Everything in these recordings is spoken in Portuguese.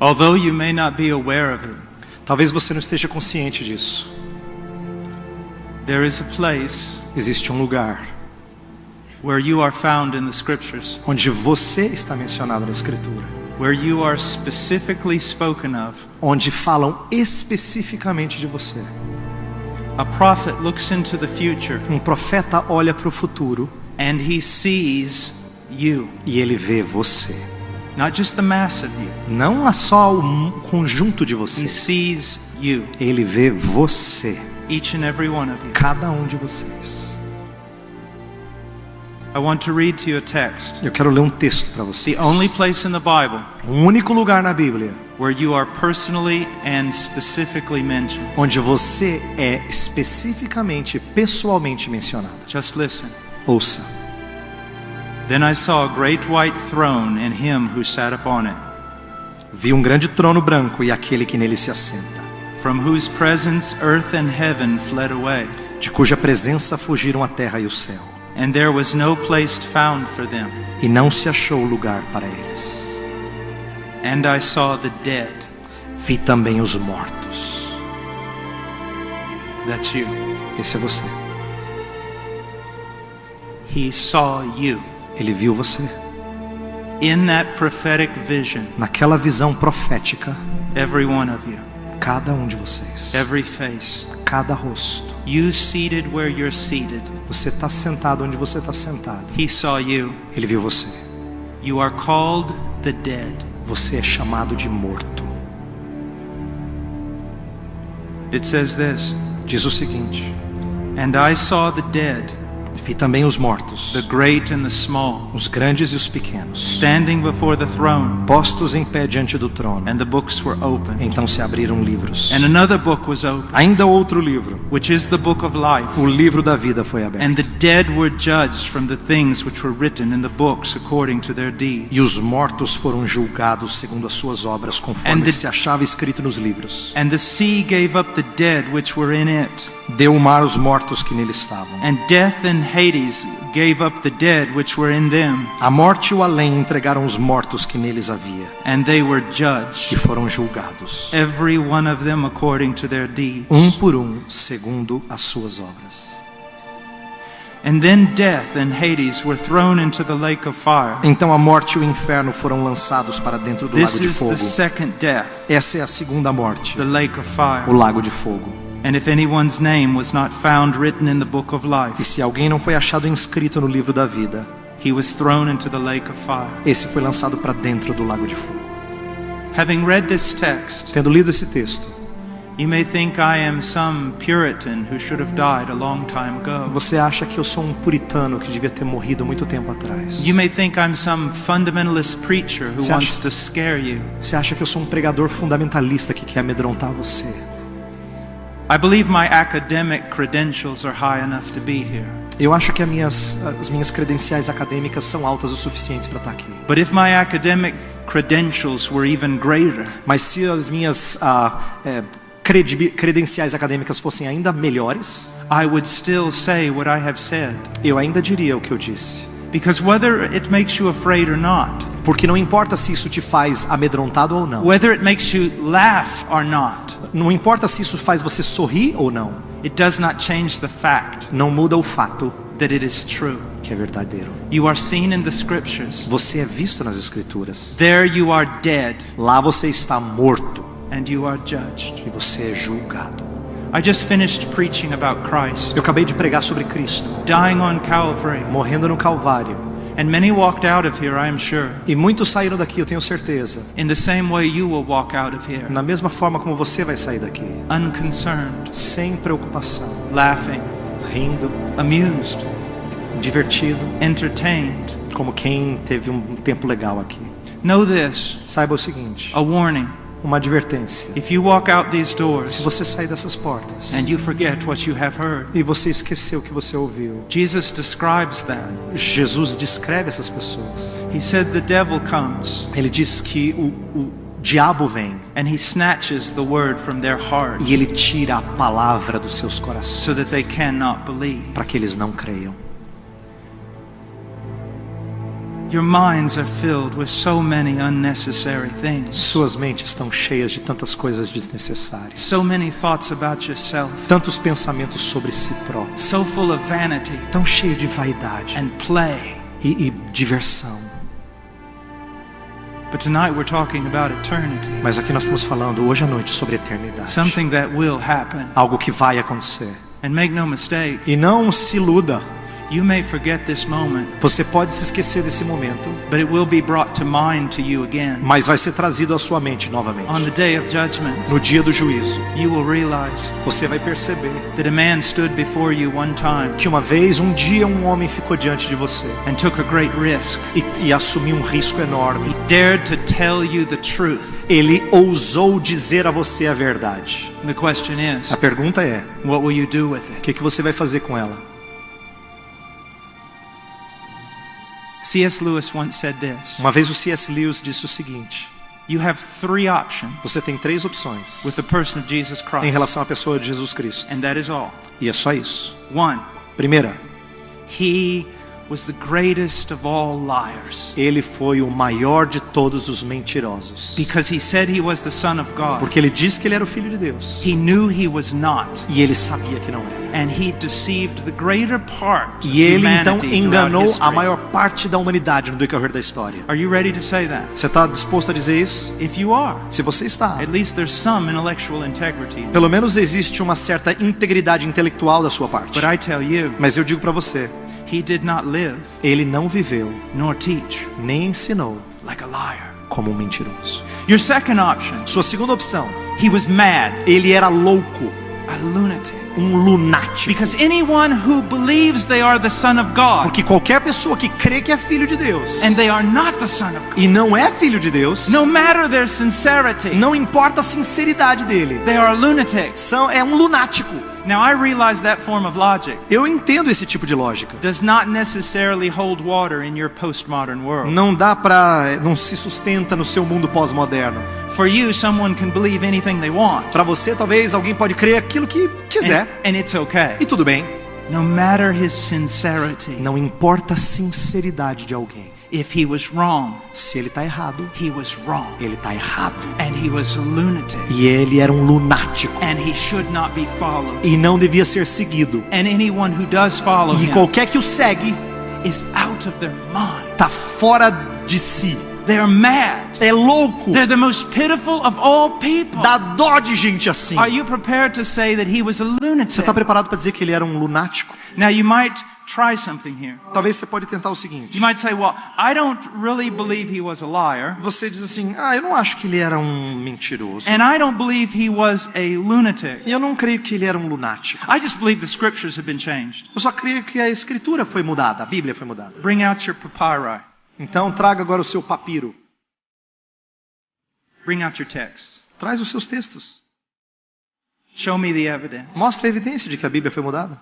Although you may not be aware of it, Talvez você não esteja consciente disso. there is a place Existe um lugar where you are found in the scriptures, onde você está mencionado na Escritura, where you are specifically spoken of. onde falam especificamente de você. A prophet looks into the future Um profeta olha para o futuro and he sees you, e ele vê você. not just the mass of you. Não é só um conjunto de He vocês. sees you, Ele vê você, each and every one of you. cada um de vocês. I want to read to you a text. Eu quero ler um texto para vocês. The only place in the Bible O único lugar na Bíblia where you are personally and specifically mentioned. onde você é especificamente, pessoalmente mencionado. Just listen. Ouça. Then I saw a great white throne and him who sat upon it, Vi um grande trono branco e aquele que nele se assenta, from whose presence earth and heaven fled away, de cuja presença fugiram a terra e o céu, and there was no place found for them. e não se achou lugar para eles. And I saw the dead. Vi também os mortos. That's you. Esse é você. He saw you. Ele viu você. In that prophetic vision, Naquela visão profética, every one of you, cada um de vocês, every face, cada rosto. you seated where you're seated, Você está sentado onde você está sentado. he saw you. Ele viu você. You are called the dead. Você é chamado de morto. It says this, Diz o seguinte: and I saw the dead, Vi também os mortos, the great and the small, os grandes e os pequenos, standing before the throne, postos em pé diante do trono. and the books were opened. Então se abriram livros. And another book was opened, Ainda outro livro, which is the book of life. o livro da vida foi aberto. And the dead were judged from the things which were written in the books according to their deeds. E os mortos foram julgados segundo as suas obras, conforme And the- se achava escrito nos livros. And the sea gave up the dead which were in it. Deu o mar os mortos que nele estavam. And death and Hades gave up the dead which were in them. A morte e o além entregaram os mortos que neles havia, And they were e judged, foram julgados, every one of them according to their deeds. por segundo as suas obras. And then death and Hades were thrown into the lake of fire. Então a morte e o inferno foram lançados para dentro do This lago de is fogo. the second death, Essa é a segunda morte, the lake of fire. o lago de fogo. And if anyone's name was not found written in the book of E life, se alguém não foi achado inscrito no livro da vida, he was thrown into the lake of fire. esse foi lançado para dentro do lago de fogo. Having read this text, Tendo lido esse texto, you may think I am some Puritan who should have died a long time ago. você acha que eu sou um puritano que devia ter morrido muito tempo atrás. You may think I'm some fundamentalist preacher who Você acha- wants to scare you. Você acha que eu sou um pregador fundamentalista que quer amedrontar você. I believe my academic credentials are high enough to be here. Eu acho que as minhas credenciais acadêmicas são altas o suficiente para estar aqui. But if my academic credentials were even greater, Mas se as minhas credenciais acadêmicas fossem ainda melhores, I would still say what I have said. eu ainda diria o que eu disse. Because whether it makes you afraid or not, Porque não importa se isso te faz amedrontado ou não. whether it makes you laugh or not, Não importa se isso faz você sorrir ou não. it does not change the fact Não muda o fato that it is true. que é verdadeiro. You are seen in the scriptures. Você é visto nas Escrituras. There you are dead Lá você está morto and you are judged. e você é julgado. I just finished preaching about Christ Eu acabei de pregar sobre Cristo, dying on Calvary, morrendo no Calvário. and many walked out of here, I am sure, E muitos saíram daqui, eu tenho certeza. in the same way you will walk out of here, Na mesma forma como você vai sair daqui. unconcerned, Sem preocupação. laughing, Rindo, amused, divertido. entertained. Como quem teve um tempo legal aqui. Know this, Saiba o seguinte. a warning. Uma advertência. If you walk out these Se doors você sair dessas portas and you forget what you have heard, e você esqueceu o que você ouviu, Jesus describes that. Jesus descreve essas pessoas. He said the devil comes Ele diz que o diabo vem and he snatches the word from their heart e ele tira a palavra dos seus corações so that they cannot believe. para que eles não creiam. Your minds are filled with so many unnecessary things. Suas mentes estão cheias de tantas coisas desnecessárias. So many thoughts about yourself. Tantos pensamentos sobre si próprio. So full of vanity. Tão cheio de vaidade And play. e diversão. But tonight we're talking about eternity. Mas aqui nós estamos falando hoje à noite sobre eternidade. Something that will happen. Algo que vai acontecer. And make no mistake. E não se iluda. You may forget this moment. Você pode se esquecer desse momento. But it will be brought to mind to you again. Mas vai ser trazido à sua mente novamente. On the day of judgment. No dia do juízo. You will realize. Você vai perceber. That a man stood before you one time. Que uma vez, um dia, um homem ficou diante de você. And took a great risk. E assumiu um risco enorme. He dared to tell you the truth. Ele ousou dizer a você a verdade. The question is. A pergunta é: what will you do with it? O que você vai fazer com ela? C.S. Lewis once said this. Uma vez o C.S. Lewis disse o seguinte: you have three options. Você tem três opções with the person of Jesus Christ. Em relação à pessoa de Jesus Cristo. And that is all. E é só isso. One. Primeira. He was the greatest of all liars. Ele foi o maior de todos os mentirosos. Because he said he was the Son of God. Porque ele disse que ele era o filho de Deus. He knew he was not. E ele sabia que não era. And he deceived the greater part E ele of então humanity enganou a maior parte da humanidade no decorrer da história. Are you ready to say that? Você está disposto a dizer isso? If you are, se você está, at least there's some intellectual integrity. Pelo menos existe uma certa integridade intelectual da sua parte. But I tell you, mas eu digo para você, he did not live, ele não viveu, nor teach, nem ensinou, like a liar. Como um mentiroso. Your second option. Sua segunda opção. He was mad. Ele era louco. A lunatic. Um lunático. Because anyone who believes they are the Son of God. Porque qualquer pessoa que crê que é filho de Deus. And they are not the Son of God. E não é filho de Deus. No matter their sincerity. Não importa a sinceridade dele. They are lunatics. É um lunático. Now I realize that form of logic. Eu entendo esse tipo de lógica. Does not necessarily hold water in your postmodern world. Não se sustenta no seu mundo pós-moderno. For you, someone can believe anything they want. Para você, talvez alguém pode crer aquilo que quiser. And it's okay. E tudo bem. No matter his sincerity. Não importa a sinceridade de alguém. If he was wrong, se ele está errado, he was wrong. Ele está errado. And he was a lunatic. E ele era um lunático. And he should not be followed. E não devia ser seguido. And anyone who does follow him, qualquer que o segue, is out of their mind. Está fora de si. They are mad. É louco. They're the most pitiful of all people. Dá dó de gente assim. Are you prepared to say that he was a lunatic? Você está preparado para dizer que ele era um lunático? Now you might try something here. Talvez você pode tentar o seguinte. You might say, well, I don't really believe he was a liar. Você diz assim, eu não acho que ele era um mentiroso. And I don't believe he was a lunatic. E eu não creio que ele era um lunático. I just believe the scriptures have been changed. Eu só creio que a escritura foi mudada, a Bíblia foi mudada. Bring out your papyri. Então traga agora o seu papiro. Bring out your text. Traz os seus textos. Show me the evidence. Mostra a evidência de que a Bíblia foi mudada.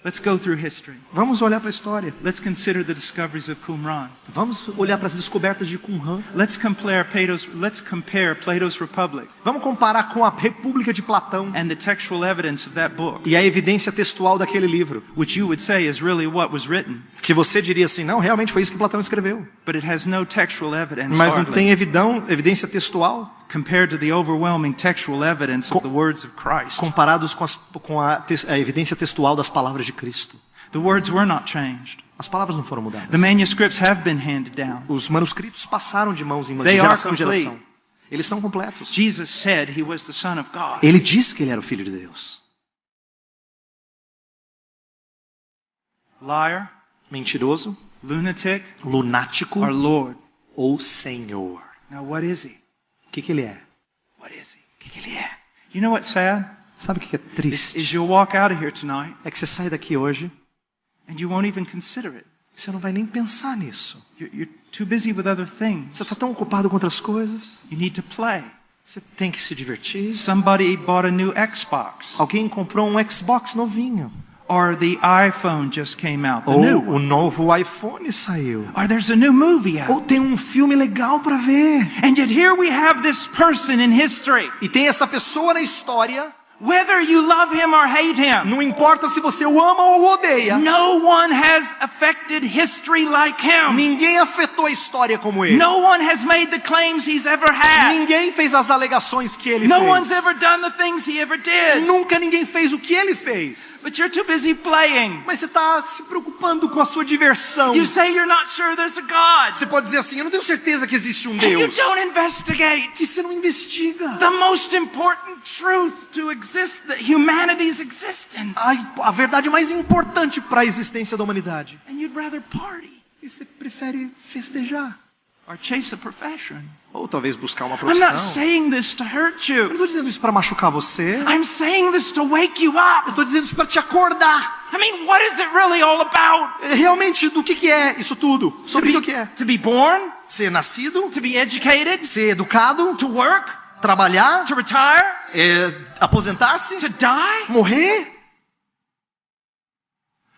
Let's go through history. Vamos olhar para a história. Let's consider the discoveries of Qumran. Vamos olhar para as descobertas de Qumran. Let's compare Plato's Republic. Vamos comparar com a República de Platão. And the textual evidence of that book. E a evidência textual daquele livro. Which you would say is really what was written. Que você diria assim, não, realmente foi isso que Platão escreveu. But it has no textual evidence. Mas não tem evidência textual. Compared to the overwhelming textual evidence of the words of Christ. Comparados com a evidência textual das palavras de Cristo. The words were not changed. As palavras não foram mudadas. The manuscripts have been handed down. Os manuscritos passaram de mãos em mãos, de geração em geração. Eles são completos. Jesus said he was the Son of God. Ele disse que ele era o filho de Deus. Liar, mentiroso, lunatic, lunático, or Lord, ou Senhor. Now what is he? O que ele é? What is he? O que ele é? You know what's sad? Sabe o que é triste? Is you'll walk out of here tonight. É que você sai daqui hoje. And you won't even consider it. Você não vai nem pensar nisso. You're too busy with other things. Você está tão ocupado com outras coisas. You need to play. Você tem que se divertir. Somebody bought a new Xbox. Alguém comprou um Xbox novinho. Or the iPhone just came out. Ou o novo iPhone saiu. Or there's a new movie out. Ou tem um filme legal para ver. And yet here we have this person in history. E tem essa pessoa na história Whether you love him or hate him, Não importa se você o ama ou o odeia. no one has affected history like him. Ninguém afetou a história como ele. No one has made the claims he's ever had. Ninguém fez as alegações que ele No fez. one's ever done the things he ever did. Nunca ninguém fez o que ele fez. But you're too busy playing. Mas você está se preocupando com a sua diversão. You say you're not sure there's a God. Você pode dizer assim, eu não tenho certeza que existe um And you Deus. don't investigate E você não investiga. the most important truth to exist, that humanity's existence. A verdade mais importante para a existência da humanidade. And you'd rather party E você prefere festejar. or chase a profession. Ou talvez buscar uma I'm not profissão. saying this to hurt Eu não you. estou dizendo isso para machucar você. I'm saying this to wake you Eu up. estou dizendo isso para te acordar. I mean, what is it really all about? Realmente, do que é isso tudo? Sobre o que é? To be born, Ser nascido, to be educated, ser educado, to work, trabalhar, to retire, aposentar-se, to die. morrer.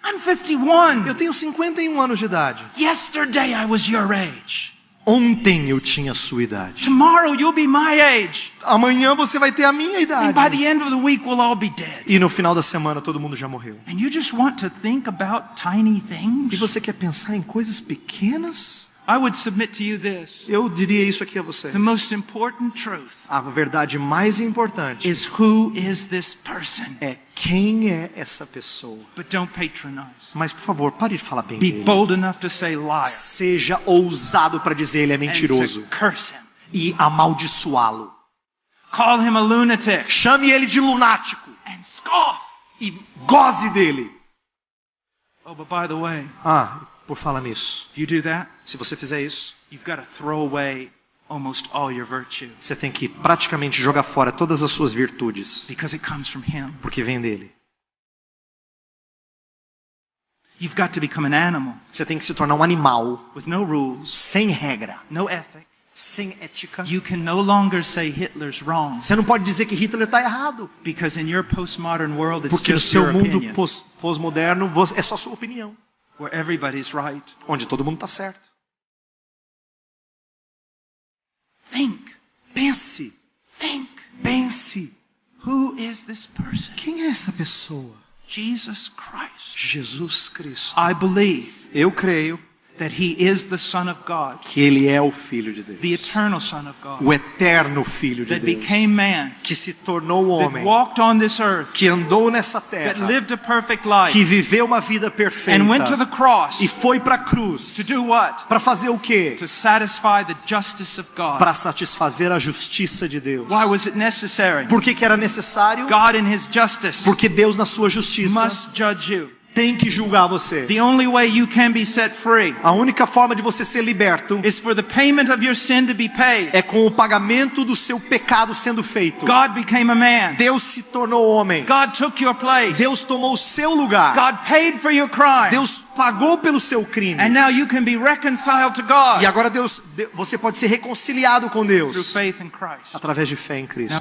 I'm 51. Eu tenho 51 anos de idade. Yesterday I was your age. Ontem eu tinha a sua idade. Tomorrow you'll be my age. Amanhã você vai ter a minha And idade. by the end of the week we'll all be dead. E no final da semana todo mundo já morreu. And you just want to think about tiny E things? você quer pensar em coisas pequenas? I would submit to you this. Eu diria isso aqui a vocês. The most important truth A verdade mais importante is who is this person? é quem é essa pessoa. But don't patronize. Mas, por favor, pare de falar bem Be dele. bold enough to say liar Seja ousado para dizer ele é and mentiroso to curse him. e amaldiçoá-lo. Call him a lunatic Chame ele de lunático and scoff. e goze dele. Oh, but by the way, Por falar nisso, if you do that, se você fizer isso, you've got to throw away almost all your virtue você tem que praticamente jogar fora todas as suas virtudes, because it comes from him. porque vem dele. You've got to become an animal Você tem que se tornar um animal, with no rules, sem regra, no ethic. sem ética. You can no longer say Hitler's wrong Você não pode dizer que Hitler está errado, because in your postmodern world it's porque no just seu your mundo opinion, pós-moderno é só sua opinião, where everybody's right. onde todo mundo está certo. Think, Pense, pense. who is this person? Quem é essa pessoa? Jesus Christ. Jesus Cristo. I believe Eu creio that he is the Son of God, que ele é o Filho de Deus, the eternal Son of God, o eterno Filho de that Deus, became man, que se tornou that homem, walked on this earth, que andou nessa that terra, lived a perfect life, que viveu uma vida perfeita and went to the cross e foi para a cruz to do what? para fazer o quê? To satisfy the justice of God. Para satisfazer a justiça de Deus. Why was it necessary? Por que era necessário? God in his justice Porque Deus na sua justiça must judge you. tem que julgar você. The only way you can be set free A única forma de você ser liberto is for the payment of your sin to be paid. é com o pagamento do seu pecado sendo feito. God became a man. Deus se tornou homem. God took your place. Deus tomou o seu lugar. God paid for your crime. Deus pagou pelo seu crime. And now you can be reconciled to God E agora você pode ser reconciliado com through Deus faith in Christ. através de fé em Cristo.